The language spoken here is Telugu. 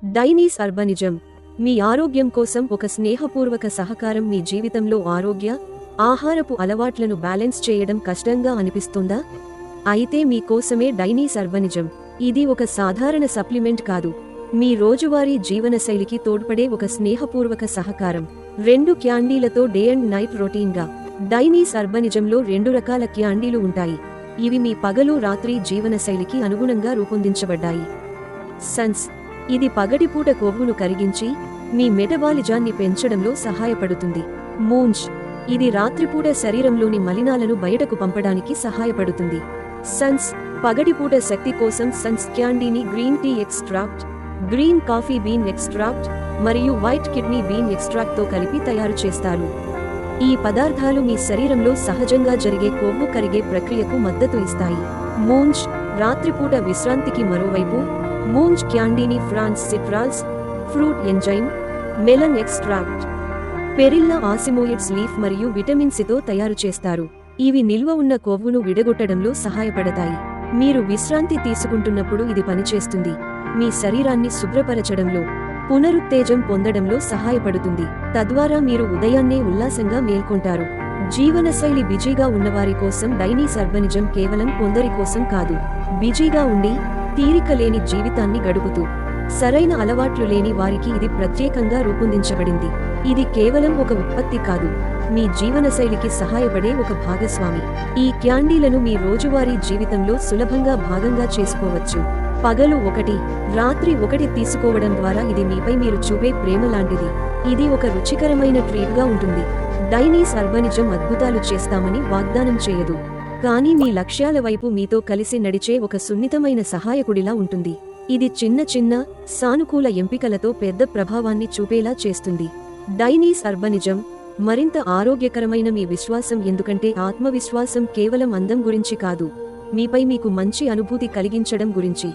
డైనీస్ అర్బనిజం మీ ఆరోగ్యం కోసం ఒక స్నేహపూర్వక సహకారం. మీ జీవితంలో ఆరోగ్య ఆహారపు అలవాట్లను బ్యాలెన్స్ చేయడం కష్టంగా అనిపిస్తుందా? అయితే మీకోసమే డైనీస్ అర్బనిజం. ఇది ఒక సాధారణ సప్లిమెంట్ కాదు, మీ రోజువారీ జీవనశైలికి తోడ్పడే ఒక స్నేహపూర్వక సహకారం. 2 క్యాండీలతో డే అండ్ నైట్ రొటీన్గా. డైనీస్ అర్బనిజంలో 2 రకాల క్యాండీలు ఉంటాయి. ఇవి మీ పగలు రాత్రి జీవనశైలికి అనుగుణంగా రూపొందించబడ్డాయి. సన్స్ ఇది పగటిపూట కొవ్వును కరిగించి మీ మెటబాలిజాన్ని పెంచడంలో సహాయపడుతుంది. మూంజ్ ఇది రాత్రిపూట శరీరంలోని మలినాలను బయటకు పంపడానికి సహాయపడుతుంది. సన్స్ పగటిపూట శక్తి కోసం సన్స్ క్యాండీని green tea extract, green coffee bean extract మరియు వైట్ కిడ్నీ బీన్ ఎక్స్ట్రాక్ట్తో కలిపి తయారు చేస్తారు. ఈ పదార్థాలు మీ శరీరంలో సహజంగా జరిగే కొవ్వు కరిగే ప్రక్రియకు మద్దతు ఇస్తాయి. మూంజ్ రాత్రిపూట విశ్రాంతికి. మరోవైపు మూంజ్ క్యాండీని ఫ్రాన్స్ సిట్రాల్స్, fruit enzyme, melon extract, perilla ocimoides leaf మరియు విటమిన్ సితో తయారు చేస్తారు. ఇవి నిల్వ ఉన్న కొవ్వును విడగొట్టడంలో సహాయపడతాయి. మీరు విశ్రాంతి తీసుకుంటున్నప్పుడు ఇది పనిచేస్తుంది. మీ శరీరాన్ని శుభ్రపరచడంలో, పునరుత్తేజం పొందడంలో సహాయపడుతుంది. తద్వారా మీరు ఉదయాన్నే ఉల్లాసంగా మేల్కొంటారు. జీవనశైలి బిజీగా ఉన్నవారి కోసం డైనీస్ అర్బనిజం కేవలం కొందరి కోసం కాదు. బిజీగా ఉండి తీరిక లేని జీవితాన్ని గడుపుతూ సరైన అలవాట్లు లేని వారికి ఇది ప్రత్యేకంగా రూపొందించబడింది. ఇది కేవలం ఒక ఉత్పత్తి కాదు, మీ జీవనశైలికి సహాయపడే ఒక భాగస్వామి. ఈ క్యాండీలను మీ రోజువారీ జీవితంలో సులభంగా భాగంగా చేసుకోవచ్చు. పగలు 1, రాత్రి 1 తీసుకోవడం ద్వారా ఇది మీపై మీరు చూపే ప్రేమ లాంటిది. ఇది ఒక రుచికరమైన ట్రీట్గా ఉంటుంది. డైనీస్ అర్బనిజం అద్భుతాలు చేస్తామని వాగ్దానం చేయదు, కానీ మీ లక్ష్యాల వైపు మీతో కలిసి నడిచే ఒక సున్నితమైన సహాయకుడిలా ఉంటుంది. ఇది చిన్న సానుకూల ఎంపికలతో పెద్ద ప్రభావాన్ని చూపేలా చేస్తుంది. డైనీస్ అర్బనిజం మరింత ఆరోగ్యకరమైన మీ విశ్వాసం, ఎందుకంటే ఆత్మవిశ్వాసం కేవలం అందం గురించి కాదు, మీపై మీకు మంచి అనుభూతి కలిగించడం గురించి.